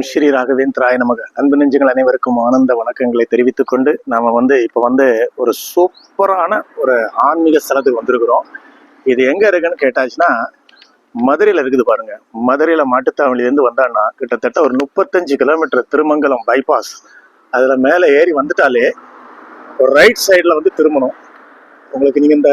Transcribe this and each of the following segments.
ஸ்ரீ ராகவேந்திராய நமக. அன்பு நெஞ்சங்கள் அனைவருக்கும் ஆனந்த வணக்கங்களை தெரிவித்துக் கொண்டு நாம இப்போ ஒரு சூப்பரான ஒரு ஆன்மீக ஸ்தலத்துக்கு வந்திருக்கிறோம். இது எங்க இருக்குன்னு கேட்டாச்சுன்னா மதுரையில இருக்குது பாருங்க. மதுரையில மாட்டுத்தாவணிலேருந்து வந்தான்னா கிட்டத்தட்ட ஒரு 35 கிலோமீட்டர் திருமங்கலம் பைபாஸ். அதுல மேலே ஏறி வந்துட்டாலே ஒரு ரைட் சைட்ல திரும்பணும். உங்களுக்கு நீங்க இந்த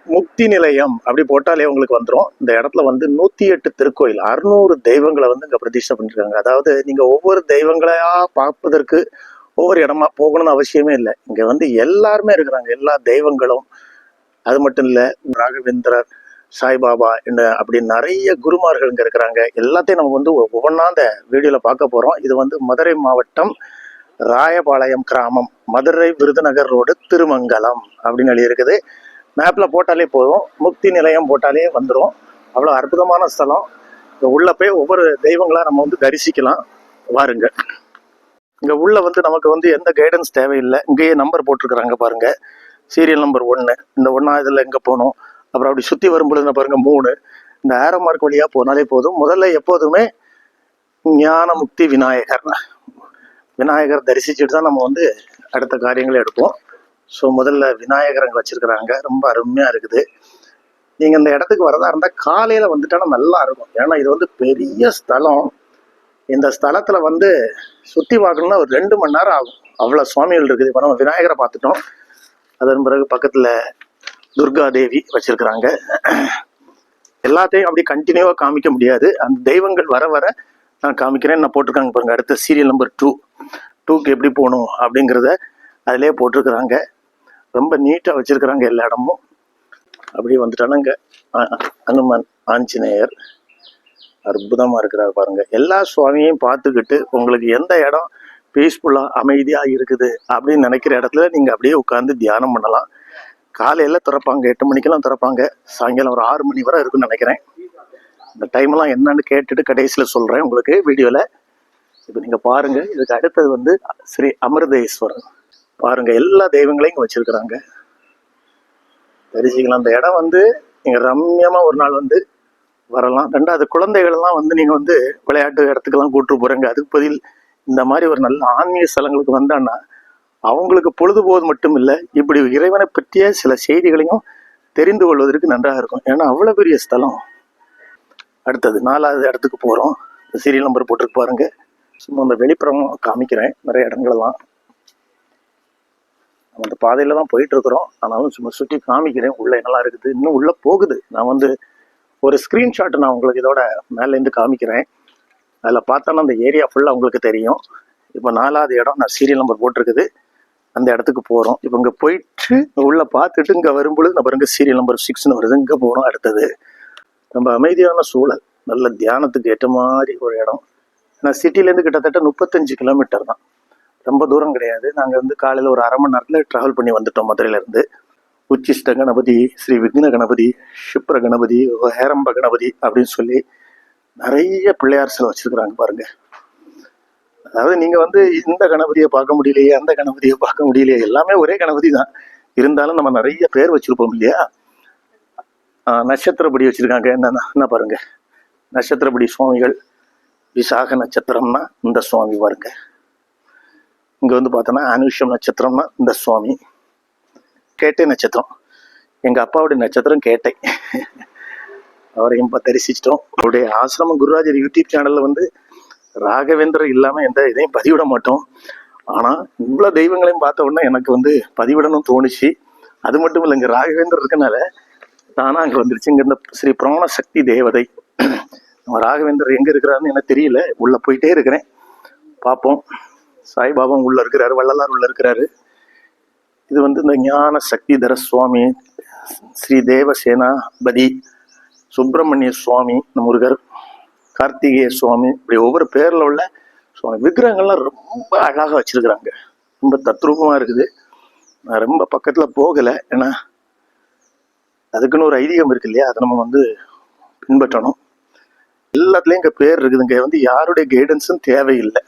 முக்தி நிலையம் அப்படி போட்டாலே உங்களுக்கு வந்துடும். இந்த இடத்துல 108 திருக்கோயில், 600 தெய்வங்களை இங்க பிரதிஷ்டை பண்ணிருக்காங்க. அதாவது நீங்க ஒவ்வொரு தெய்வங்களையா பார்ப்பதற்கு ஒவ்வொரு இடமா போகணும்னு அவசியமே இல்லை. இங்க எல்லாருமே இருக்கிறாங்க, எல்லா தெய்வங்களும். அது மட்டும் இல்ல, ராகவேந்திரர், சாய்பாபா என்ன அப்படி நிறைய குருமார்கள் இங்க இருக்கிறாங்க. எல்லாத்தையும் நம்ம ஒவ்வொன்றா இந்த வீடியோல பார்க்க போறோம். இது மதுரை மாவட்டம் ராயபாளையம் கிராமம், மதுரை விருதுநகர் ரோடு, திருமங்கலம் அப்படின்னு எழுதி இருக்குது. மேப்ல போட்டாலே போதும், முக்தி நிலையம் போட்டாலே வந்துடும். அவ்வளோ அற்புதமான ஸ்தலம். உள்ள போய் ஒவ்வொரு தெய்வங்களா நம்ம தரிசிக்கலாம். வாருங்க. இங்க உள்ள நமக்கு எந்த கைடன்ஸ் தேவையில்லை. இங்கேயே நம்பர் போட்டிருக்கிறாங்க பாருங்க. சீரியல் நம்பர் 1, இந்த 1ஆவதுல எங்க போகணும், அப்புறம் அப்படி சுத்தி வரும்பொழுது பாருங்க 3. இந்த ஆரோ மார்க் வழியா போனாலே போதும். முதல்ல எப்போதுமே ஞான முக்தி விநாயகர் தரிசிச்சுட்டு தான் நம்ம அடுத்த காரியங்களை எடுப்போம். ஸோ முதல்ல விநாயகர் அங்கே வச்சிருக்கிறாங்க, ரொம்ப அருமையா இருக்குது. நீங்க இந்த இடத்துக்கு வரதா இருந்தா காலையில வந்துட்டாலும் நல்லா இருக்கும். ஏன்னா இது பெரிய ஸ்தலம். இந்த ஸ்தலத்துல சுத்தி பார்க்கணும்னா ஒரு 2 மணி நேரம் ஆகும். அவ்வளவு சுவாமிகள் இருக்குது. இப்போ நம்ம விநாயகரை பார்த்துட்டோம். அதன் பிறகு பக்கத்துல துர்கா தேவி வச்சிருக்கிறாங்க. எல்லாத்தையும் அப்படி கண்டினியூவா காமிக்க முடியாது. அந்த தெய்வங்கள் வர வர நான் காமிக்கிறேன். நான் போட்டிருக்காங்க பாருங்க. அடுத்த சீரியல் நம்பர் 2க்கு எப்படி போகணும் அப்படிங்கிறத அதிலே போட்டிருக்கிறாங்க. ரொம்ப நீட்டா வச்சிருக்கிறாங்க எல்லா இடமும். அப்படியே வந்துட்டானுங்க அனுமன் ஆஞ்சநேயர் அற்புதமா இருக்கிறார் பாருங்க. எல்லா சுவாமியையும் பார்த்துக்கிட்டு உங்களுக்கு எந்த இடம் பீஸ்ஃபுல்லா அமைதியா இருக்குது அப்படின்னு நினைக்கிற இடத்துல நீங்க அப்படியே உட்காந்து தியானம் பண்ணலாம். காலையில திறப்பாங்க, 8 மணிக்கெல்லாம் திறப்பாங்க. சாயங்காலம் ஒரு 6 மணி வரை இருக்குன்னு நினைக்கிறேன். இந்த டைம் எல்லாம் என்னன்னு கேட்டுட்டு கடைசியில சொல்றேன் உங்களுக்கு வீடியோல. இப்ப நீங்க பாருங்க. இதுக்கு அடுத்தது ஸ்ரீ அமிர்தேஸ்வரர் பாருங்க. எல்லா தெய்வங்களையும் இங்க வச்சிருக்கிறாங்க, தரிசிக்கலாம். அந்த இடம் நீங்க ரம்யமா ஒரு நாள் வரலாம். 2வது குழந்தைகள் எல்லாம் நீங்க விளையாட்டு இடத்துக்கெல்லாம் கூட்டு போறீங்க. அதுக்கு பதில் இந்த மாதிரி ஒரு நல்ல ஆன்மீக ஸ்தலங்களுக்கு வந்தான்னா அவங்களுக்கு பொழுதுபோது மட்டும் இல்லை, இப்படி இறைவனை பற்றிய சில செய்திகளையும் தெரிந்து கொள்வதற்கு நன்றாக இருக்கும். ஏன்னா அவ்வளவு பெரிய ஸ்தலம். அடுத்தது 4வது இடத்துக்கு போறோம். சீரியல் நம்பர் போட்டிருக்கு பாருங்க. சும்மா அந்த வெளிப்புறம் காமிக்கிறேன். நிறைய இடங்களெல்லாம் நம்ம அந்த பாதையில தான் போயிட்டு இருக்கிறோம். ஆனாலும் சும்மா சுற்றி காமிக்கிறேன் உள்ள என்னெல்லாம் இருக்குது. இன்னும் உள்ள போகுது. நான் ஒரு ஸ்கிரீன்ஷாட் நான் உங்களுக்கு இதோட மேலேருந்து காமிக்கிறேன். அதில் பார்த்தோன்னா அந்த ஏரியா ஃபுல்லாக உங்களுக்கு தெரியும். இப்போ 4வது இடம் நான் சீரியல் நம்பர் போட்டிருக்குது. அந்த இடத்துக்கு போகிறோம். இப்போ இங்கே போயிட்டு உள்ள பார்த்துட்டு இங்கே வரும்பொழுது நம்ம சீரியல் நம்பர் 6ன்னு வருது. இங்கே போகணும். அடுத்தது ரொம்ப அமைதியான சூழல், நல்ல தியானத்துக்கு ஏற்ற மாதிரி ஒரு இடம். நான் சிட்டிலேருந்து கிட்டத்தட்ட 35 கிலோமீட்டர் தான், ரொம்ப தூரம் கிடையாது. நாங்கள் காலையில் ஒரு 1/2 மணி நேரத்தில் ட்ராவல் பண்ணி வந்துட்டோம் மதுரையிலேருந்து. உச்சிஷ்ட கணபதி, ஸ்ரீ விக்ன கணபதி, க்ஷிப்ர கணபதி, ஹேரம்ப கணபதி அப்படின்னு சொல்லி நிறைய பிள்ளையார் சிலை வச்சிருக்கிறாங்க பாருங்க. அதாவது நீங்க இந்த கணபதியை பார்க்க முடியலையே, அந்த கணபதியை பார்க்க முடியலையே, எல்லாமே ஒரே கணபதி தான். இருந்தாலும் நம்ம நிறைய பேர் வச்சிருப்போம் இல்லையா. நட்சத்திரப்படி வச்சிருக்காங்க. என்ன பாருங்க, நட்சத்திரப்படி சுவாமிகள். விசாக நட்சத்திரம்னா இந்த சுவாமி பாருங்க. இங்க பார்த்தோன்னா அனுஷம் நட்சத்திரம்னா இந்த சுவாமி. கேட்டை நட்சத்திரம், எங்க அப்பாவுடைய நட்சத்திரம் கேட்டை. அவரையும் தரிசிச்சிட்டோம். அவருடைய ஆசிரமம் குருராஜர் யூடியூப் சேனல்ல ராகவேந்திரர் இல்லாம எந்த இதையும் பதிவிட மாட்டோம். ஆனா இவ்வளவு தெய்வங்களையும் பார்த்த உடனே எனக்கு பதிவிடணும் தோணுச்சு. அது மட்டும் இல்லை, இங்க ராகவேந்திரர் இருக்கனால தானா அங்க வந்துருச்சு. இங்க இந்த ஸ்ரீ பிராண சக்தி தேவதை. நம்ம ராகவேந்திரர் எங்க இருக்கிறாருன்னு எனக்கு தெரியல. உள்ள போயிட்டே இருக்கிறேன், பார்ப்போம். சாய்பாபா உள்ள இருக்கிறாரு, வள்ளலார் உள்ள இருக்கிறாரு. இது இந்த ஞான சக்திதர சுவாமி, ஸ்ரீ தேவசேனாபதி, சுப்பிரமணிய சுவாமி, முருகர், கார்த்திகேய சுவாமி, இப்படி ஒவ்வொரு பேர்ல உள்ள சுவாமி விக்கிரகங்கள்லாம் ரொம்ப அழகாக வச்சிருக்கிறாங்க. ரொம்ப தத்ரூபமா இருக்குது. நான் ரொம்ப பக்கத்துல போகலை, ஏன்னா அதுக்குன்னு ஒரு ஐதீகம் இருக்கு இல்லையா, அதை நம்ம பின்பற்றணும். எல்லாத்துலயும் இங்க பேர் இருக்குது. இங்க யாருடைய கைடன்ஸும் தேவையில்லை.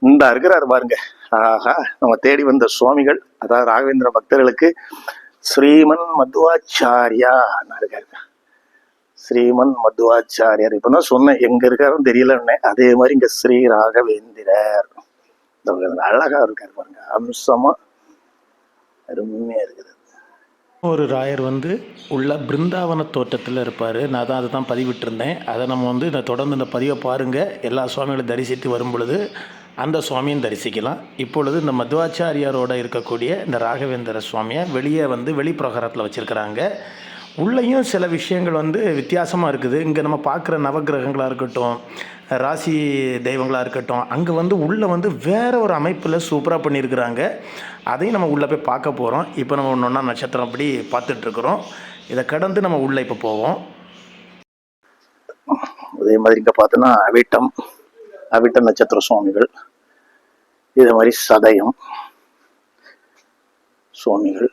இந்த இருக்கிறாரு பாருங்க. ஆஹா, நம்ம தேடி வந்த சுவாமிகள், அதாவது ராகவேந்திர பக்தர்களுக்கு ஸ்ரீமன் மத்வாச்சாரியா இருக்காரு. ஸ்ரீமன் மத்வாச்சாரியார். இப்பதான் சொன்னேன் எங்க இருக்காருன்னு தெரியலன்னு. அதே மாதிரி இங்க ஸ்ரீ ராகவேந்திரர் அழகா இருக்காரு பாருங்க, அம்சமா அருமையா இருக்குது. ஒரு ராயர் வந்து உள்ள பிருந்தாவன தோட்டத்தில் இருப்பார். நான் தான் அதை தான் பதிவிட்டிருந்தேன். அதை நம்ம வந்து இந்த தொடர்ந்து இந்த பதிவை பாருங்கள். எல்லா சுவாமிகளும் தரிசித்து வரும் பொழுது அந்த சுவாமியும் தரிசிக்கலாம். இப்பொழுது இந்த மத்வாச்சாரியாரோட இருக்கக்கூடிய இந்த ராகவேந்திர சுவாமியை வெளியே வந்து வெளிப்பிரகாரத்தில் வச்சுருக்கிறாங்க. உள்ளேயும் சில விஷயங்கள் வந்து வித்தியாசமாக இருக்குது. இங்கே நம்ம பார்க்குற நவகிரகங்களாக இருக்கட்டும், ராசி தெய்வங்களாக இருக்கட்டும், அங்கே வந்து உள்ளே வந்து வேறு ஒரு அமைப்பில் சூப்பராக பண்ணியிருக்கிறாங்க. அதையும் நம்ம உள்ளே போய் பார்க்க போகிறோம். இப்போ நம்ம ஒன்று ஒன்றா நட்சத்திரம் அப்படி பார்த்துட்ருக்குறோம். இதை கடந்து நம்ம உள்ளே இப்போ போவோம். அதே மாதிரி இங்கே பார்த்தோன்னா அவிட்ட நட்சத்திர சுவாமிகள், இதே மாதிரி சதயம் சுவாமிகள்.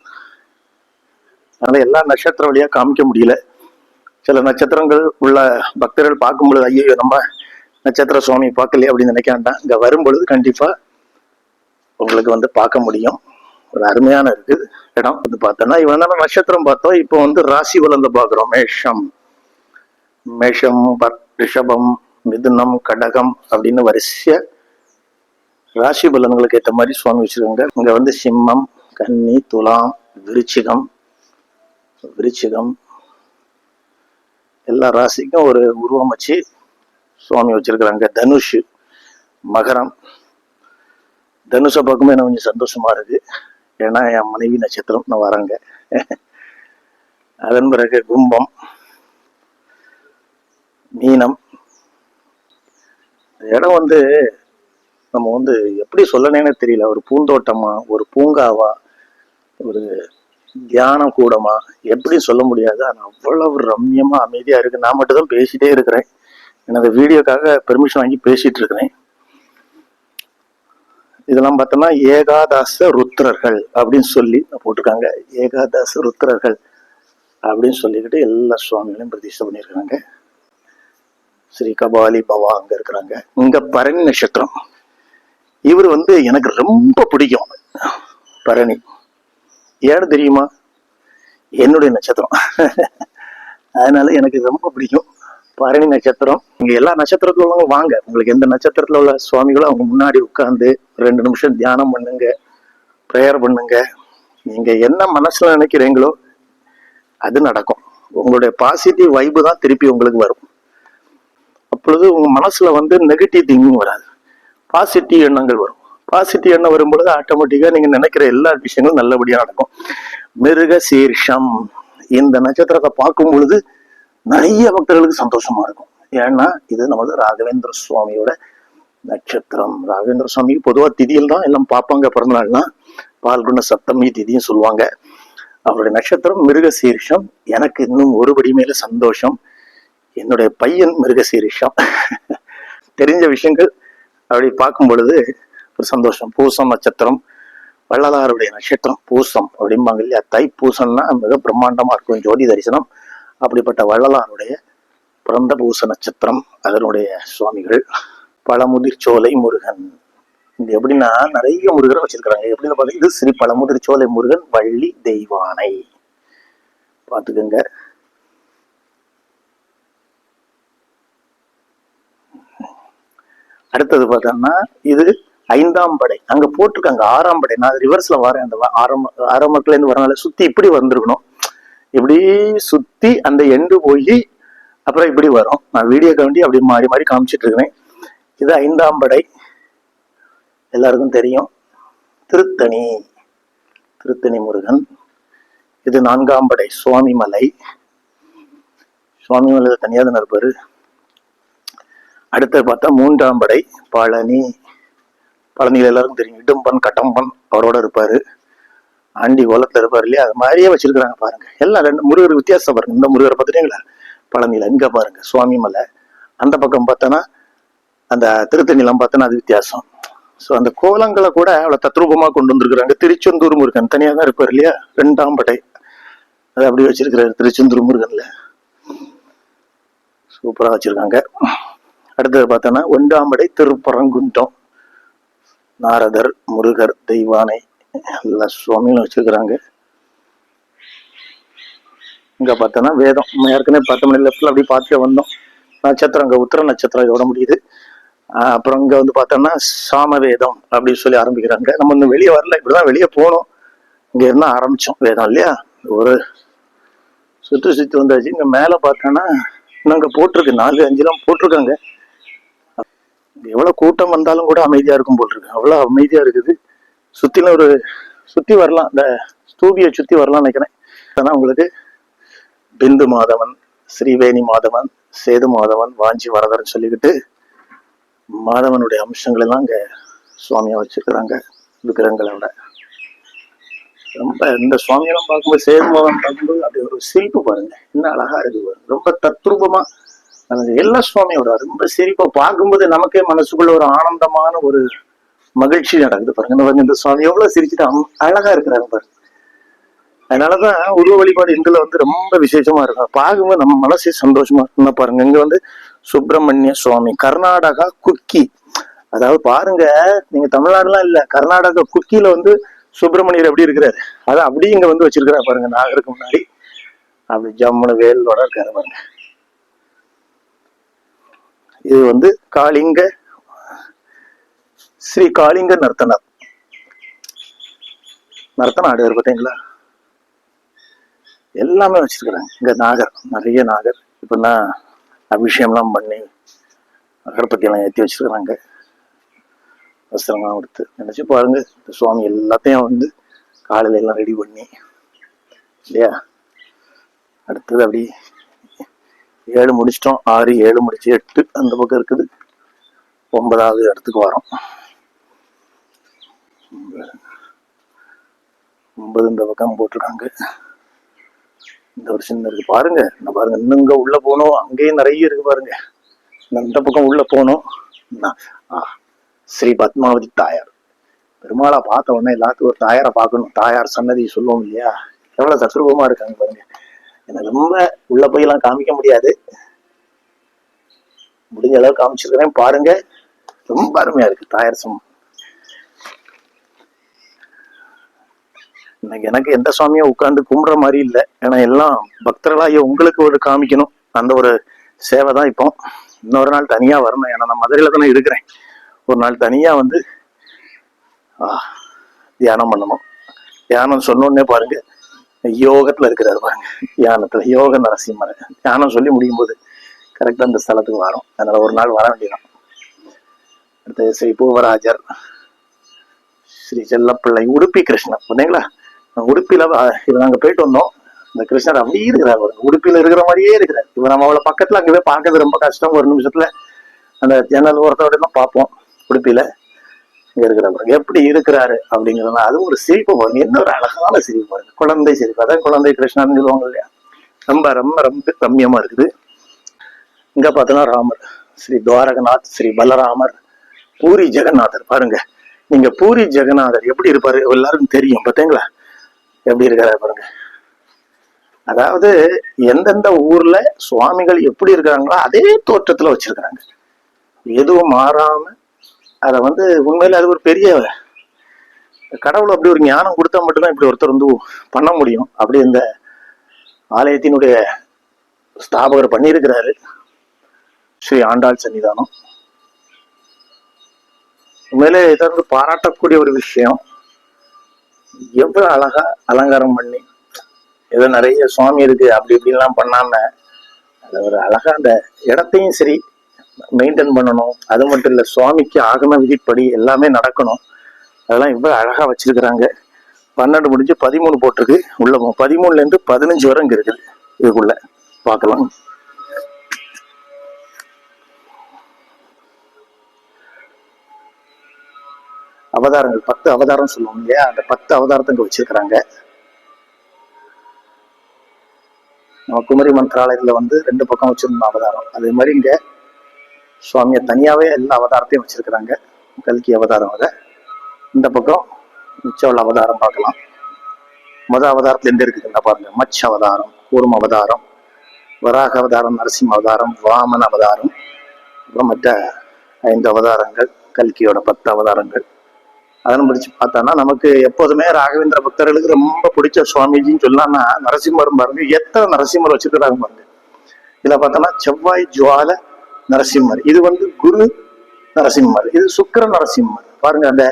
அதனால எல்லா நட்சத்திரம் வழியாக காமிக்க முடியல. சில நட்சத்திரங்கள் உள்ள பக்தர்கள் பார்க்கும் பொழுது ஐயோ நம்ம நட்சத்திர சுவாமி பார்க்கலையே அப்படின்னு நினைக்க வேண்டாம். இங்கே வரும்பொழுது கண்டிப்பாக உங்களுக்கு வந்து பார்க்க முடியும். ஒரு அருமையான இருக்குது இடம். வந்து பார்த்தோன்னா இவன் தானே நட்சத்திரம் பார்த்தோம். இப்போ வந்து ராசி பலன்ல பார்க்குறோம். மேஷம், ரிஷபம், மிதுனம், கடகம் அப்படின்னு வரிசைய ராசி பலன்களுக்கு ஏற்ற மாதிரி சுவாமி வச்சிருக்காங்க. இங்க வந்து சிம்மம், கன்னி, துலாம், விருச்சிகம் எல்லா ராசிக்கும் ஒரு உருவம் வச்சு சுவாமி வச்சிருக்கிறாங்க. தனுஷ், மகரம். தனுஷை பார்க்கும்போது எனக்கு கொஞ்சம் சந்தோஷமா இருக்கு. ஏன்னா என் மனைவி நட்சத்திரம் நான் வரேங்க. அதன் பிறகு கும்பம், மீனம். இடம் வந்து நம்ம வந்து எப்படி சொல்லணும்னு தெரியல. ஒரு பூந்தோட்டமா, ஒரு பூங்காவா, ஒரு தியான கூடமா, எப்படி சொல்ல முடியாது. ஆனா அவ்வளவு ரம்யமா அமைதியா இருக்கு. நான் மட்டும் தான் பேசிட்டே இருக்கிறேன். எனது வீடியோக்காக பெர்மிஷன் வாங்கி பேசிட்டு இருக்கிறேன். இதெல்லாம் பார்த்தோம்னா ஏகாதச ருத்ரர்கள் அப்படின்னு சொல்லி போட்டிருக்காங்க. ஏகாதச ருத்ரர்கள் அப்படின்னு சொல்லிக்கிட்டு எல்லா சுவாமிகளையும் பிரதிஷ்டை பண்ணியிருக்காங்க. ஸ்ரீ கபாலி பவா அங்க இருக்கிறாங்க. இங்க பரணி நட்சத்திரம். இவர் வந்து எனக்கு ரொம்ப பிடிக்கும். பரணி ஏன்னு தெரியுமா? என்னுடைய நட்சத்திரம். அதனால எனக்கு ரொம்ப பிடிக்கும் பரணி நட்சத்திரம். இங்க எல்லா நட்சத்திரத்துல உள்ளவங்க வாங்க, உங்களுக்கு எந்த நட்சத்திரத்துல உள்ள சுவாமிகளும் அவங்க முன்னாடி உட்கார்ந்து 2 நிமிஷம் தியானம் பண்ணுங்க, ப்ரேயர் பண்ணுங்க. நீங்க என்ன மனசுல நினைக்கிறீங்களோ அது நடக்கும். உங்களுடைய பாசிட்டிவ் வைப்பு தான் திருப்பி உங்களுக்கு வரும். அப்பொழுது உங்க மனசுல வந்து நெகட்டிவ் திங்கிங் வராது, பாசிட்டிவ் எண்ணங்கள் வரும். பாசிட்டிவ் எண்ணம் வரும்பொழுது ஆட்டோமேட்டிக்கா நீங்க நினைக்கிற எல்லா விஷயங்களும் நல்லபடியா நடக்கும். மிருக சீர்ஷம் இந்த நட்சத்திரத்தை பார்க்கும் பொழுது நிறைய பக்தர்களுக்கு சந்தோஷமா இருக்கும். ஏன்னா இது நமது ராகவேந்திர சுவாமியோட நட்சத்திரம். ராகவேந்திர சுவாமிக்கு பொதுவா திதியில் தான் எல்லாம் பார்ப்பாங்க. பிறந்தநாள்னா பால்குண சப்தமி திதியும் சொல்லுவாங்க. அவருடைய நட்சத்திரம் மிருக சீர்ஷம். எனக்கு இன்னும் ஒருபடி மேல சந்தோஷம், என்னுடைய பையன் மிருக சீர்ஷம். தெரிஞ்ச விஷயங்கள் அப்படி பார்க்கும் பொழுது ஒரு சந்தோஷம். பூசம் நட்சத்திரம், வள்ளலாருடைய நட்சத்திரம் பூசம் அப்படிம்பாங்க இல்லையா. தைப்பூசம்னா மிக பிரம்மாண்டமா இருக்கும் ஜோதி தரிசனம். அப்படிப்பட்ட வள்ளலாருடைய பிறந்த பூச நட்சத்திரம் அதனுடைய சுவாமிகள். பழமுதிர் சோலை முருகன். இது எப்படின்னா நிறைய முருகரை வச்சிருக்கிறாங்க. எப்படின்னு பார்த்தீங்கன்னா இது ஸ்ரீ பழமுதிர் சோலை முருகன் வள்ளி தெய்வானை. பார்த்துக்கோங்க. அடுத்தது பார்த்தோம்னா இது 5ஆம் படை. அங்க போட்டிருக்காங்க 6ஆம் படை. நான் ரிவர்ஸ்ல வரேன். அந்த ஆரம்பத்துல இருந்து வரனால சுத்தி இப்படி வந்திருக்கணும். இப்படி சுத்தி அந்த எண்டு போய் அப்புறம் இப்படி வரும். நான் வீடியோ கண்டி அப்படி மாறி மாறி காமிச்சிட்டு இருக்கிறேன். இது 5ஆம் படை, எல்லாருக்கும் தெரியும். திருத்தணி முருகன். இது 4ஆம் படை சுவாமிமலை. சுவாமிமலையில தனியாக தானே இருப்பாரு. அடுத்து பார்த்தா 3ஆம் படை பழனியில எல்லாருக்கும் தெரியும். இடும்பன் கட்டம்பன் அவரோட இருப்பாரு. ஆண்டி கோலத்துல இருப்பாரு இல்லையா. அது மாதிரியே வச்சிருக்கிறாங்க பாருங்க. எல்லாம் 2 முருகர் வித்தியாசம் பாருங்க. இந்த முருகரை பார்த்துட்டீங்களா பழனியில. இங்க பாருங்க சுவாமிமலை. அந்த பக்கம் பார்த்தோன்னா அந்த திருத்தணிலாம் பார்த்தோன்னா அது வித்தியாசம். ஸோ அந்த கோலங்களை கூட அவ்வளோ தத்ரூபமா கொண்டு வந்திருக்கிறாங்க. திருச்செந்தூர் முருகன் தனியாக தான் இருப்பார் இல்லையா. 2ஆம் படை அதை அப்படி வச்சிருக்கிறாரு திருச்செந்தூர் முருகன்ல. சூப்பரா வச்சிருக்காங்க. அடுத்தது பார்த்தோன்னா 1ஆம் படை திருப்பரங்குன்றம். நாரதர், முருகர், தெய்வானை எல்லா சுவாமியும் வச்சிருக்கிறாங்க. இங்க பார்த்தோன்னா வேதம், நம்ம ஏற்கனவே 10 மணி லெஃப்ட்ல அப்படி பார்த்துட்டு வந்தோம். நட்சத்திரம் இங்க உத்திர நட்சத்திரம் இதோட முடியுது. அப்புறம் இங்க வந்து பார்த்தோம்னா சாம வேதம் அப்படின்னு சொல்லி ஆரம்பிக்கிறாங்க. நம்ம இன்னும் வெளியே வரல, இப்படிதான் வெளியே போனோம். இங்க இருந்தா ஆரம்பிச்சோம் வேதம் இல்லையா. ஒரு சுத்தி வந்தாச்சு. இங்க மேல பார்த்தோன்னா இன்னும் அங்க போட்டிருக்கு 4, 5 போட்டிருக்காங்க. எவ்வளவு கூட்டம் வந்தாலும் கூட அமைதியா இருக்கும் போல் இருக்கு. அவ்வளவு அமைதியா இருக்குது. சுத்தில ஒரு சுத்தி வரலாம், இந்த ஸ்தூபியை சுத்தி வரலாம் நினைக்கிறேன். ஆனா உங்களுக்கு பிந்து மாதவன், ஸ்ரீவேணி மாதவன், சேது மாதவன், வாஞ்சி வரதர்ன்னு சொல்லிக்கிட்டு மாதவனுடைய அம்சங்கள் எல்லாம் இங்க சுவாமியா வச்சிருக்கிறாங்க விக்கிரங்களோட. ரொம்ப இந்த சுவாமியெல்லாம் பார்க்கும்போது, சேது மாதவன் பார்க்கும்போது அப்படி ஒரு சிரிப்பு பாருங்க, என்ன அழகா இருக்கு பாருங்க. ரொம்ப தத்ரூபமா எல்லா சுவாமியோட ரொம்ப சிரிப்பா பார்க்கும்போது நமக்கே மனசுக்குள்ள ஒரு ஆனந்தமான ஒரு மகிழ்ச்சி நடக்குது பாருங்க. இந்த சுவாமி எவ்வளவு சிரிச்சுட்டு அழகா இருக்கிறாங்க பாருங்க. அதனாலதான் உருவ வழிபாடு இந்துல வந்து ரொம்ப விசேஷமா இருக்கும். பார்க்கும்போது நம்ம மனசே சந்தோஷமா இருக்குன்னா பாருங்க. இங்க வந்து சுப்பிரமணிய சுவாமி, கர்நாடகா குக்கி. அதாவது பாருங்க, நீங்க தமிழ்நாடுலாம் இல்ல, கர்நாடகா குக்கியில வந்து சுப்பிரமணியர் எப்படி இருக்கிறாரு, அதை அப்படியே இங்க வந்து வச்சிருக்கிறாரு பாருங்க. நாகருக்கு முன்னாடி அப்படி ஜம்முனு வேலோட இருக்காரு பாருங்க. இது வந்து காளிங்க, ஸ்ரீ காளிங்க நர்த்தனர், நர்த்தன ஆடுவார் பார்த்தீங்களா. எல்லாமே வச்சிருக்கிறாங்க. இங்க நாகர், நிறைய நாகர். இப்பதான் அபிஷேகம்லாம் பண்ணி அகர்பத்தி எல்லாம் ஏற்றி வச்சிருக்கிறாங்க. வஸ்திரம்லாம் கொடுத்து நினைச்சு பாருங்க. இந்த சுவாமி எல்லாத்தையும் வந்து காலையில எல்லாம் ரெடி பண்ணி இல்லையா. அடுத்தது அப்படி 7 முடிச்சிட்டோம். 6, 7 முடிச்சு 8 அந்த பக்கம் இருக்குது. 9வது இடத்துக்கு வரோம். 9 இந்த பக்கம் போட்டிருக்காங்க. இந்த ஒரு சின்ன இருக்கு பாருங்க. நான் பாருங்க, இன்னும் இங்க உள்ள போனோம். அங்கேயும் நிறைய இருக்கு பாருங்க. இந்த பக்கம் உள்ள போனோம். ஸ்ரீ பத்மாவதி தாயார். பெருமாளை பார்த்த உடனே எல்லாத்துக்கும் ஒரு தாயாரை பார்க்கணும். தாயார் சன்னதி சொல்லுவோம் இல்லையா. எவ்வளவு தத்ரூபமா இருக்காங்க பாருங்க. எனக்கு ரொம்ப உள்ள போய் எல்லாம் காமிக்க முடியாது, முடிஞ்ச அளவு காமிச்சிருக்கிறேன் பாருங்க. ரொம்ப அருமையா இருக்கு தாயார் சம். இன்னைக்கு எனக்கு எந்த சுவாமியும் உட்கார்ந்து கும்பிடுற மாதிரி இல்லை. ஏன்னா எல்லாம் பக்தர்களாக உங்களுக்கு ஒரு காமிக்கணும், அந்த ஒரு சேவை தான். இப்போ இன்னொரு நாள் தனியா வரணும். ஏன்னா நான் மதுரையில தானே இருக்கிறேன். ஒரு நாள் தனியா வந்து தியானம் பண்ணணும். தியானம் சொன்னோடனே பாருங்க, யோகத்துல இருக்கிறாரு பாருங்க. தியானத்துல யோக நரசிம்மர் தியானம் சொல்லி முடியும் போது கரெக்டா அந்த ஸ்தலத்துக்கு வரும். அதனால ஒரு நாள் வர வேண்டியதான். அடுத்து ஸ்ரீ பூவராஜர், ஸ்ரீ செல்லப்பிள்ளை, உடுப்பி கிருஷ்ணன் பார்த்தீங்களா. உடுப்பில இவன் அங்க போயிட்டு வந்தோம். இந்த கிருஷ்ணர் அப்படியே இருக்கிறார் பாருங்க. உடுப்பில இருக்கிற மாதிரியே இருக்கிறார். இவன் நம்ம அவளை பக்கத்துல அங்கே போய் பார்க்கறது ரொம்ப கஷ்டம். ஒரு நிமிஷத்துல அந்த ஜன்னல் ஓரத்தோட தான் பார்ப்போம். உடுப்பில இங்க இருக்கிற பாருங்க எப்படி இருக்கிறாரு அப்படிங்கிறதுனா அது ஒரு சிரிப்பு பாருங்க. என்ன ஒரு அழகான சிரிப்பு பாருங்க. குழந்தை சிரிப்பு. அதான் குழந்தை கிருஷ்ணன் சொல்லுவாங்க இல்லையா. ரொம்ப ரொம்ப ரொம்ப ரம்யமா இருக்குது. இங்க பார்த்தோன்னா ராமர், ஸ்ரீ துவாரகநாத், ஸ்ரீ பலராமர், பூரி ஜெகநாதர். பாருங்க, நீங்க பூரி ஜெகநாதர் எப்படி இருப்பாரு எல்லாருக்கும் தெரியும் பார்த்தீங்களா. எப்படி இருக்காரு பாருங்க. அதாவது எந்தெந்த ஊர்ல சுவாமிகள் எப்படி இருக்காங்களோ அதே தோற்றத்துல வச்சிருக்கிறாங்க, எதுவும் மாறாம. அத வந்து உண்மையில அது ஒரு பெரிய கடவுள் அப்படி ஒரு ஞானம் கொடுத்தா மட்டும்தான் இப்படி ஒருத்தர் வந்து பண்ண முடியும். அப்படி இந்த ஆலயத்தினுடைய ஸ்தாபகர் பண்ணியிருக்கிறாரு. ஸ்ரீ ஆண்டாள் சன்னிதானம். உண்மையிலே இதை வந்து பாராட்டக்கூடிய ஒரு விஷயம். எவ்வளவு அழகா அலங்காரம் பண்ணி, ஏதோ நிறைய சுவாமி இருக்கு அப்படி இப்படின்லாம் பண்ணாம அது ஒரு அழகா அந்த இடத்தையும் சரி மெயின்டைன் பண்ணணும். அது மட்டும் இல்ல, சுவாமிக்கு ஆகம விதிப்படி எல்லாமே நடக்கணும். அதெல்லாம் இவ்வளவு அழகா வச்சிருக்கிறாங்க. 12 முடிஞ்சு 13 போட்டிருக்கு. உள்ள 13ல இருந்து 15 வரை இங்க இருக்குது. இதுக்குள்ள பார்க்கலாம். அவதாரங்கள் 10 அவதாரம் சொல்லுவோம் இல்லையா. அந்த 10 அவதாரத்தை இங்க வச்சிருக்கிறாங்க. நம்ம குமரி மந்திராலயத்துல வந்து 2 பக்கம் வச்சிருந்தோம் அவதாரம். அதே மாதிரி இங்க சுவாமியை தனியாவே எல்லா அவதாரத்தையும் வச்சிருக்கிறாங்க. கல்கி அவதாரம் வர இந்த பக்கம் மிச்ச உள்ள அவதாரம் பார்க்கலாம். அவதாரத்துல எந்த இருக்குதுன்னா பாருங்க, மச்ச அவதாரம், கூர்ம அவதாரம், வராக அவதாரம், நரசிம்ம அவதாரம், வாமன் அவதாரம், அப்புறம் மற்ற 5 அவதாரங்கள், கல்கியோட 10 அவதாரங்கள். அதெல்லாம் படிச்சு பார்த்தான்னா நமக்கு எப்போதுமே ராகவேந்திர பக்தர்களுக்கு ரொம்ப பிடிச்ச சுவாமிஜின்னு சொல்லலாம்னா நரசிம்மர் பாருங்க. எத்தனை நரசிம்மர் வச்சிருக்கிறாங்க பாருங்க. இதுல பார்த்தோன்னா செவ்வாய் ஜுவால நரசிம்மர், இது வந்து குரு நரசிம்மர், இது சுக்கிர நரசிம்மர். பாருங்க அந்த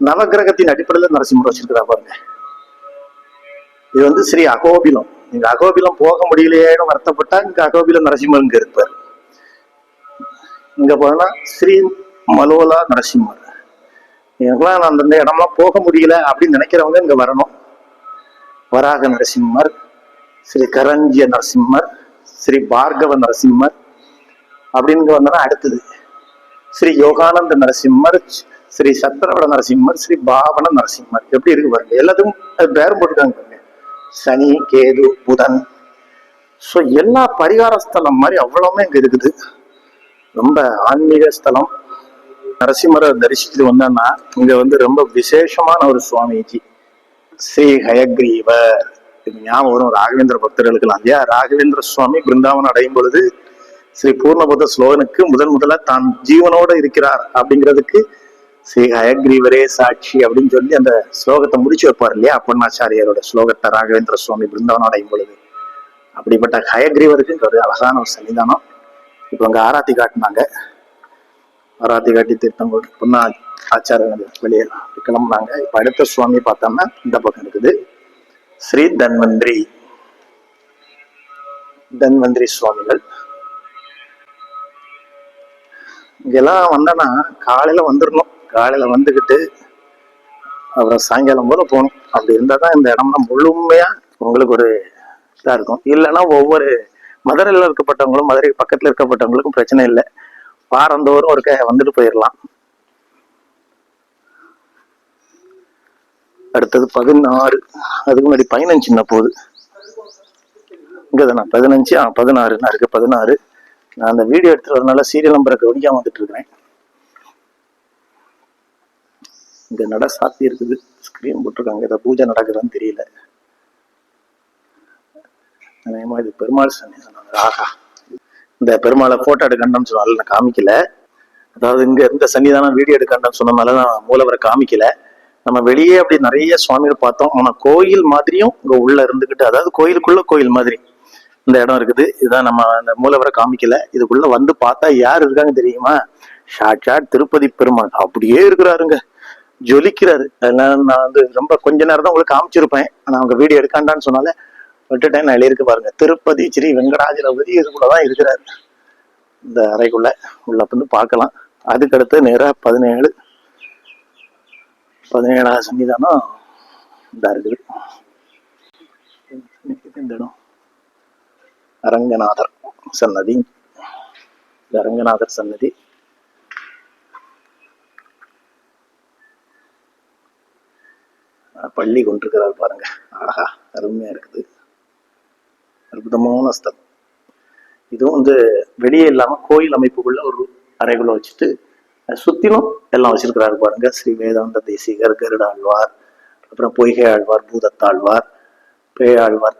நவகிரகத்தின் அடிப்படையில் நரசிம்மர் வச்சிருக்கிறா பாருங்க. இது வந்து ஸ்ரீ அகோபிலம். நீங்க அகோபிலம் போக முடியலையேன்னு வருத்தப்பட்டா இங்க அகோபிலம் நரசிம்மர் இங்க இருப்பார். இங்க போனா ஸ்ரீ மலோலா நரசிம்மர். எனக்குலாம் நான் அந்த இடம்லாம் போக முடியல அப்படின்னு நினைக்கிறவங்க இங்க வரணும். வராக நரசிம்மர், ஸ்ரீ கரஞ்சிய நரசிம்மர், ஸ்ரீ பார்கவ நரசிம்மர் அப்படின்னு வந்தோன்னா அடுத்தது ஸ்ரீ யோகானந்த நரசிம்மர், ஸ்ரீ சத்திரவட நரசிம்மர், ஸ்ரீ பாவன நரசிம்மர். எப்படி இருக்கு பாருங்க. எல்லாத்துக்கும் பேரும் போட்டுருக்காங்க பாருங்க. சனி, கேது, புதன். ஸோ எல்லா பரிகார ஸ்தலம் மாதிரி அவ்வளவுமே இங்க இருக்குது. ரொம்ப ஆன்மீக ஸ்தலம். நரசிம்மரை தரிசிச்சுட்டு வந்தோம்னா இங்க வந்து ரொம்ப விசேஷமான ஒரு சுவாமிஜி ஸ்ரீ ஹயக்ரீவர். ஞாபகம் வரும் ராகவேந்திர பக்தர்களுக்கெல்லாம் இல்லையா? ராகவேந்திர சுவாமி பிருந்தாவனம் அடையும் பொழுது ஸ்ரீ பூர்ணபுத்த ஸ்லோகனுக்கு முதல்ல தான் ஜீவனோட இருக்கிறார் அப்படிங்கிறதுக்கு ஸ்ரீ ஹயக்ரீவரே சாட்சி அப்படின்னு சொல்லி அந்த ஸ்லோகத்தை முடிச்சு வைப்பார் இல்லையா? அப்பண்ணாச்சாரியாரோட ஸ்லோகத்தை ராகவேந்திர சுவாமி பிருந்தாவனம் அடையும் பொழுது. அப்படிப்பட்ட ஹயக்ரீவருக்கு ஒரு அழகான ஒரு சன்னிதானம். இப்போ அங்க ஆராத்தி காட்டினாங்க. ஆராத்தி காட்டி தீர்த்தம் போட்டு பொண்ணா ஆச்சாரங்கள் வெளியே கிளம்புனாங்க. இப்ப அடுத்த சுவாமி பார்த்தோம்னா இந்த பக்கம் இருக்குது. ஸ்ரீ தன்வந்திரி சுவாமிகள். இங்கெல்லாம் வந்தோன்னா காலையில வந்துடணும். காலையில வந்துக்கிட்டு அப்புறம் சாயங்காலம் போல போகணும். அப்படி இருந்தால் தான் இந்த இடம்லாம் முழுமையா உங்களுக்கு ஒரு இதா இருக்கும். இல்லைன்னா ஒவ்வொரு மதுரையில் இருக்கப்பட்டவங்களும் மதுரை பக்கத்துல இருக்கப்பட்டவங்களுக்கும் பிரச்சனை இல்லை. வாரந்தோறும் ஒரு வந்துட்டு போயிடலாம். அடுத்தது 16, அதுக்கு முன்னாடி 15 சின்ன போகுது. இங்கதானா 15? 16 இருக்கு. 16 நான் அந்த வீடியோ எடுத்துட்டு வரனால சீரியல் நம்பரை கவனிக்காம வந்துட்டு இருக்கிறேன். இங்க நட சாத்தி இருக்குது. ஸ்கிரீன் போட்டிருக்காங்க. ஏதோ பூஜை நடக்குதுன்னு தெரியல. இது பெருமாள் சன்னிதானம். ஆகா, இந்த பெருமாளை போட்டோ எடுக்கணும்னு சொன்னால நான் காமிக்கல. அதாவது இங்க இருந்த சன்னிதானம் வீடியோ எடுக்கணும்னு சொன்னதுனால நான் மூலவரை காமிக்கல. நம்ம வெளியே அப்படி நிறைய சுவாமிகள் பார்த்தோம். ஆனா கோயில் மாதிரியும் இங்க உள்ள இருந்துகிட்டு, அதாவது கோயிலுக்குள்ள கோயில் மாதிரி இந்த இடம் இருக்குது. இதுதான் நம்ம அந்த மூலவரை காமிக்கல. இதுக்குள்ள வந்து பார்த்தா யார் இருக்காங்க தெரியுமா? சாட்சாத் திருப்பதி பெருமாள் அப்படியே இருக்கிறாருங்க, ஜொலிக்கிறாரு. அதனால நான் வந்து ரொம்ப கொஞ்ச நேரம் தான் உங்களுக்கு காமிச்சிருப்பேன். ஆனா அவங்க வீடியோ எடுக்காண்டான்னு சொன்னால விட்டுட்டேன். நான் எழுதியிருக்கு பாருங்க. திருப்பதி ஸ்ரீ வெங்கடாஜலபதி இதுக்குள்ளதான் இருக்கிறாரு. இந்த அறைக்குள்ள உள்ள வந்து பார்க்கலாம். அதுக்கடுத்து நேராக 17ஆவது சன்னிதானம் இதா இருக்குது. இந்த இடம் அரங்கநாதர் சன்னதி. இந்த அரங்கநாதர் சன்னதி பள்ளி கொண்டிருக்கிறார் பாருங்க. ஆஹா, அருமையா இருக்குது. அற்புதமான ஸ்தலம். இதுவும் வந்து வெளியே இல்லாம கோயில் அமைப்புக்குள்ள ஒரு அறைக்குள்ள வச்சுட்டு சுத்திலும் எல்லாம் வச்சிருக்கிறாரு பாருங்க. ஸ்ரீ வேதாந்த தேசிகர், கருட ஆழ்வார், அப்புறம் பொய்கை ஆழ்வார், பூதத்தாழ்வார், பேயாழ்வார்,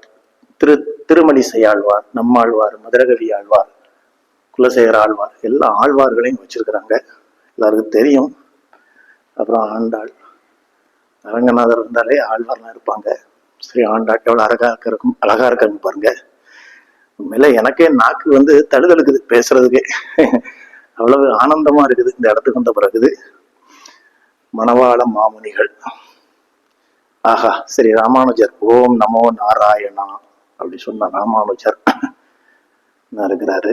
திருமலிசை ஆழ்வார், நம்மாழ்வார், மதுரகவி ஆழ்வார், குலசேகர ஆழ்வார், எல்லா ஆழ்வார்களையும் வச்சிருக்கிறாங்க. எல்லாருக்கும் தெரியும். அப்புறம் ஆண்டாள், அரங்கநாதர் இருந்தாலே ஆழ்வார்லாம் இருப்பாங்க. ஸ்ரீ ஆண்டாள் எவ்வளவு அழகா இருக்காங்க பாருங்க. உண்மையில எனக்கே நாக்கு வந்து தழுதழுக்குது பேசுறதுக்கே. அவ்வளவு ஆனந்தமா இருக்குது இந்த இடத்துக்கு வந்த பிறகுது. மணவாள மாமுனிகள். ஆஹா, சரி ராமானுஜர் ஓம் நமோ நாராயணா அப்படி சொன்ன ராமானுஜர் இருக்கிறாரு.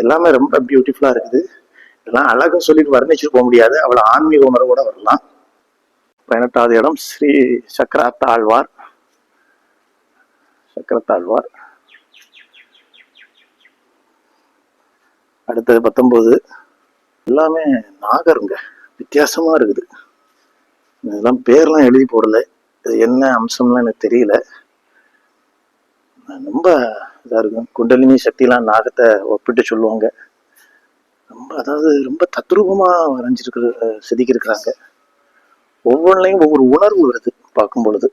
எல்லாமே ரொம்ப பியூட்டிஃபுல்லா இருக்குது. இதெல்லாம் அழகா சொல்லிட்டு வர்ணிச்சுட்டு போக முடியாது. அவ்வளவு ஆன்மீக உணர்வோட வரலாம். 18வது இடம் ஸ்ரீ சக்கரத்தாழ்வார். அடுத்தது 19. எல்லாமே நாகருங்க, வித்தியாசமா இருக்குது. இதெல்லாம் பேர்லாம் எழுதி போடல. இது என்ன அம்சம்லாம் எனக்கு தெரியல. ரொம்ப இதா இருக்கும். குண்டலினி சக்திலாம் நாகத்தை ஒப்பிட்டு சொல்லுவாங்க. ரொம்ப அதாவது ரொம்ப தத்ரூபமா செதுக்கியிருக்கிறாங்க. ஒவ்வொன்றையும் ஒவ்வொரு உணர்வு வருது பார்க்கும் பொழுது.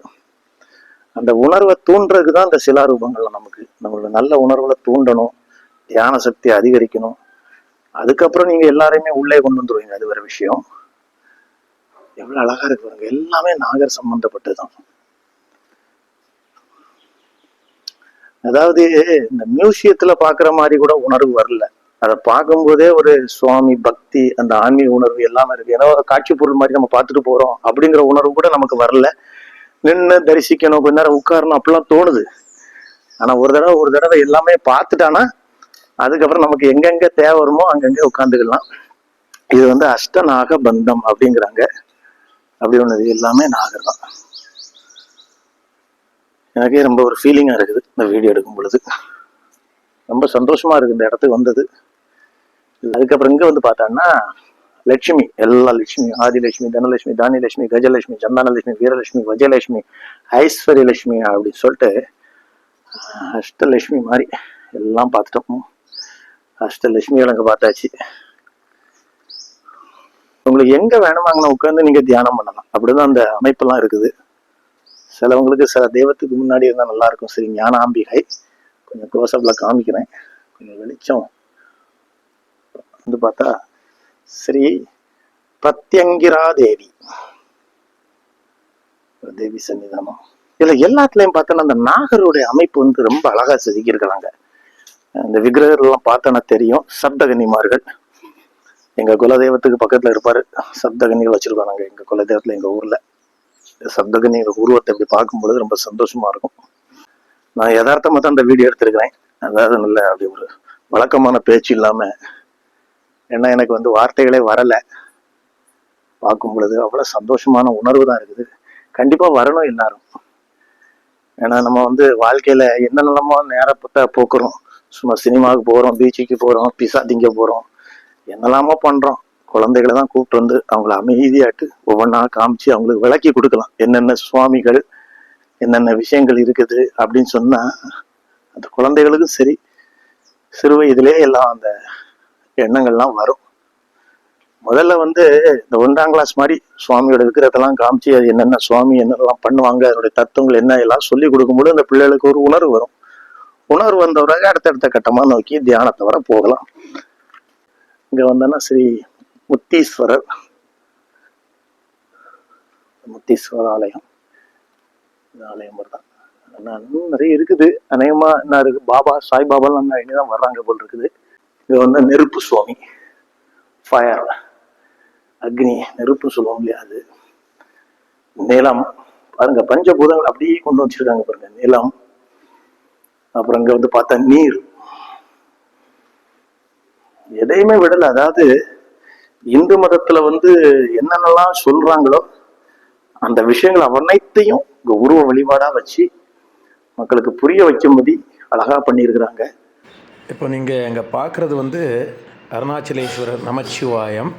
அந்த உணர்வை தூண்டுறதுக்கு தான் இந்த சிலாரூபங்கள்ல நமக்கு நம்மளோட நல்ல உணர்வுகளை தூண்டணும், தியான சக்தியை அதிகரிக்கணும். அதுக்கப்புறம் நீங்க எல்லாரையுமே உள்ளே கொண்டு வந்துருவீங்க, அது வேற விஷயம். எவ்வளவு அழகா இருக்கு பாருங்க. எல்லாமே நாகர் சம்பந்தப்பட்டதுதான். அதாவது இந்த மியூசியத்துல பாக்குற மாதிரி கூட உணர்வு வரல. அதை பார்க்கும்போதே ஒரு சுவாமி பக்தி, அந்த ஆன்மீக உணர்வு எல்லாமே இருக்கு. ஏன்னா ஒரு காட்சி பொருள் மாதிரி நம்ம பார்த்துட்டு போறோம் அப்படிங்கிற உணர்வு கூட நமக்கு வரல. நின்று தரிசிக்கணும், கொஞ்ச நேரம் உட்காரணும் அப்படிலாம் தோணுது. ஆனா ஒரு தடவை எல்லாமே பார்த்துட்டானா அதுக்கப்புறம் நமக்கு எங்கெங்க தேவை வருமோ அங்கங்க உட்காந்துக்கலாம். இது வந்து அஷ்டநாக பந்தம் அப்படிங்கிறாங்க. அப்படி ஒண்ணு எல்லாமே நாகர் தான். எனக்கே ரொம்ப ஒரு ஃபீலிங்கா இருக்குது இந்த வீடியோ எடுக்கும் பொழுது. ரொம்ப சந்தோஷமா இருக்கு இந்த இடத்துக்கு வந்தது. அதுக்கப்புறம் இங்க வந்து பார்த்தான்னா லட்சுமி, எல்லா லட்சுமி, ஆதிலட்சுமி, தனலட்சுமி, தானியலட்சுமி, கஜலட்சுமி, சந்தானலட்சுமி, வீரலட்சுமி, வஜயலட்சுமி, ஐஸ்வர்யலட்சுமி அப்படின்னு சொல்லிட்டு அஷ்டலட்சுமி மாதிரி எல்லாம் பார்த்துட்டோம். அஷ்டலட்சுமிகள் அங்க பார்த்தாச்சு. உங்களுக்கு எங்க வேணுமாங்கன்னு உட்காந்து நீங்க தியானம் பண்ணலாம். அப்படிதான் அந்த அமைப்பெல்லாம் இருக்குது. சிலவங்களுக்கு சில தெய்வத்துக்கு முன்னாடி இருந்தா நல்லா இருக்கும். சரி, ஞானாம்பிகை கொஞ்சம் க்ளோஸ்அப்ல காமிக்கிறேன், கொஞ்சம் வெளிச்சம் வந்து பார்த்தா ஸ்ரீ பிரத்யங்கிரா தேவி தேவி சன்னிதானம். இதுல எல்லாத்துலயும் பார்த்தோன்னா அந்த நாகருடைய அமைப்பு வந்து ரொம்ப அழகா செதுக்கியிருக்கிறாங்க. இந்த விக்கிரகங்கள் எல்லாம் பார்த்தோன்னா தெரியும். சப்தகன்னிமார்கள் எங்க குலதெய்வத்துக்கு பக்கத்துல இருப்பாரு. சப்தகன்னிகள் வச்சிருக்கோம் நாங்க எங்க குலதெய்வத்துல, எங்க ஊர்ல. சப்தகன்னிகள் உருவத்தை இப்படி பார்க்கும் பொழுது ரொம்ப சந்தோஷமா இருக்கும். நான் யதார்த்தமா தான் இந்த வீடியோ எடுத்திருக்கிறேன். அதாவது நல்ல அப்படி ஒரு வழக்கமான பேச்சு இல்லாம, ஏன்னா எனக்கு வந்து வார்த்தைகளே வரல. பார்க்கும் பொழுது அவ்வளவு சந்தோஷமான உணர்வு தான் இருக்குது. கண்டிப்பா வரணும் எல்லாரும். ஏன்னா நம்ம வந்து வாழ்க்கையில என்னென்னமோ நேரத்தை போக்குறோம். சும்மா சினிமாவுக்கு போறோம், பீச்சுக்கு போறோம், பிசா திங்க போறோம், என்னெல்லாமோ பண்றோம். குழந்தைகளை தான் கூப்பிட்டு வந்து அவங்கள அமைதியாட்டு ஒவ்வொன்றா காமிச்சு அவங்களுக்கு விளக்கி கொடுக்கலாம். என்னென்ன சுவாமிகள், என்னென்ன விஷயங்கள் இருக்குது அப்படின்னு சொன்னா அந்த குழந்தைகளுக்கும் சரி, சிறு வயதிலே எல்லாம் அந்த எண்ணங்கள்லாம் வரும். முதல்ல வந்து இந்த 1ஆம் கிளாஸ் மாதிரி சுவாமியோட விக்கிரத்தெல்லாம் காமிச்சு அது என்னென்ன சுவாமி என்னெல்லாம் பண்ணுவாங்க, அதனுடைய தத்துவங்கள் என்ன எல்லாம் சொல்லி கொடுக்கும்போது அந்த பிள்ளைகளுக்கு ஒரு உணர்வு வரும். உணர்வு வந்தவராக அடுத்தடுத்த கட்டமா நோக்கி தியானத்தை வர போகலாம். இங்க வந்தோன்னா ஸ்ரீ முத்தீஸ்வரர், முத்தீஸ்வரர் ஆலயம். இந்த ஆலயம் தான் நிறைய இருக்குது. அநேகமா என்ன இருக்கு, பாபா சாய்பாபாலாம் இனிதான் வர்றாங்க போல் இருக்குது. இது வந்து நெருப்பு சுவாமி, ஃபயர், அக்னி, நெருப்பு சொல்லுவோம் இல்லையா அது. நிலம் பாருங்க, பஞ்சபூதங்கள் அப்படியே கொண்டு வச்சிருக்காங்க பாருங்க. நிலம், அப்புறம் இங்க வந்து பார்த்தா நீர், எதையுமே விடல. அதாவது இந்து மதத்துல வந்து என்னென்னலாம் சொல்றாங்களோ அந்த விஷயங்கள் அனைத்தையும் இங்க உருவ வழிபாடா வச்சு மக்களுக்கு புரிய வைக்கும்படி அழகா பண்ணியிருக்கிறாங்க. இப்போ நீங்கள் இங்கே பார்க்குறது வந்து அருணாச்சலேஸ்வரர் நமச்சிவாயம்.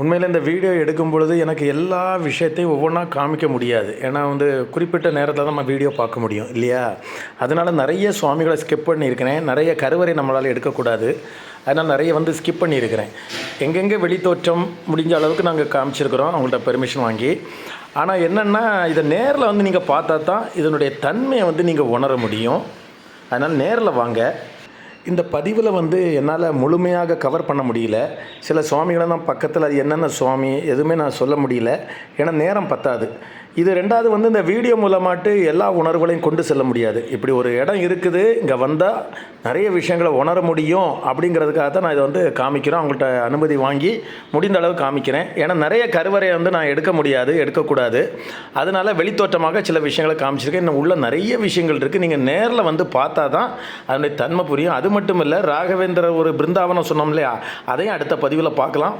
உண்மையில் இந்த வீடியோ எடுக்கும் பொழுது எனக்கு எல்லா விஷயத்தையும் ஒவ்வொன்றா காமிக்க முடியாது. ஏன்னா வந்து குறிப்பிட்ட நேரத்தில் தான் நம்ம வீடியோ பார்க்க முடியும் இல்லையா. அதனால் நிறைய சுவாமிகளை ஸ்கிப் பண்ணியிருக்கிறேன். நிறைய கருவறை நம்மளால் எடுக்கக்கூடாது, அதனால் நிறைய வந்து ஸ்கிப் பண்ணியிருக்கிறேன். எங்கெங்கே வெளித்தோற்றம் முடிஞ்ச அளவுக்கு நாங்கள் காமிச்சிருக்கிறோம் அவங்கள்ட்ட பெர்மிஷன் வாங்கி. ஆனால் என்னென்னா இதை நேரில் வந்து நீங்கள் பார்த்தா தான் இதனுடைய தன்மையை வந்து நீங்கள் உணர முடியும். அதனால் நேரில் வாங்க. இந்த பதிவில் வந்து என்னால் முழுமையாக கவர் பண்ண முடியல. சில சுவாமிகளை தான் பக்கத்தில், அது என்னென்ன சுவாமி எதுவுமே நான் சொல்ல முடியல, ஏன்னா நேரம் பத்தாது. இது ரெண்டாவது வந்து இந்த வீடியோ மூலமாட்டு எல்லா உணர்வுகளையும் கொண்டு செல்ல முடியாது. இப்படி ஒரு இடம் இருக்குது, இங்கே வந்தால் நிறைய விஷயங்களை உணர முடியும் அப்படிங்கிறதுக்காக தான் நான் இதை வந்து காமிக்கிறேன். அவங்கள்ட்ட அனுமதி வாங்கி முடிந்த அளவு காமிக்கிறேன். ஏன்னா நிறைய கருவறையை வந்து நான் எடுக்க முடியாது, எடுக்கக்கூடாது. அதனால் வெளித்தோற்றமாக சில விஷயங்களை காமிச்சிருக்கேன். இன்னும் உள்ள நிறைய விஷயங்கள் இருக்குது. நீங்கள் நேரில் வந்து பார்த்தா தான் அதனுடைய தன்மை புரியும். அது மட்டும் இல்லை, ராகவேந்திரர் ஒரு பிருந்தாவனம் சொன்னோம் இல்லையா, அதையும் அடுத்த பதிவில் பார்க்கலாம்.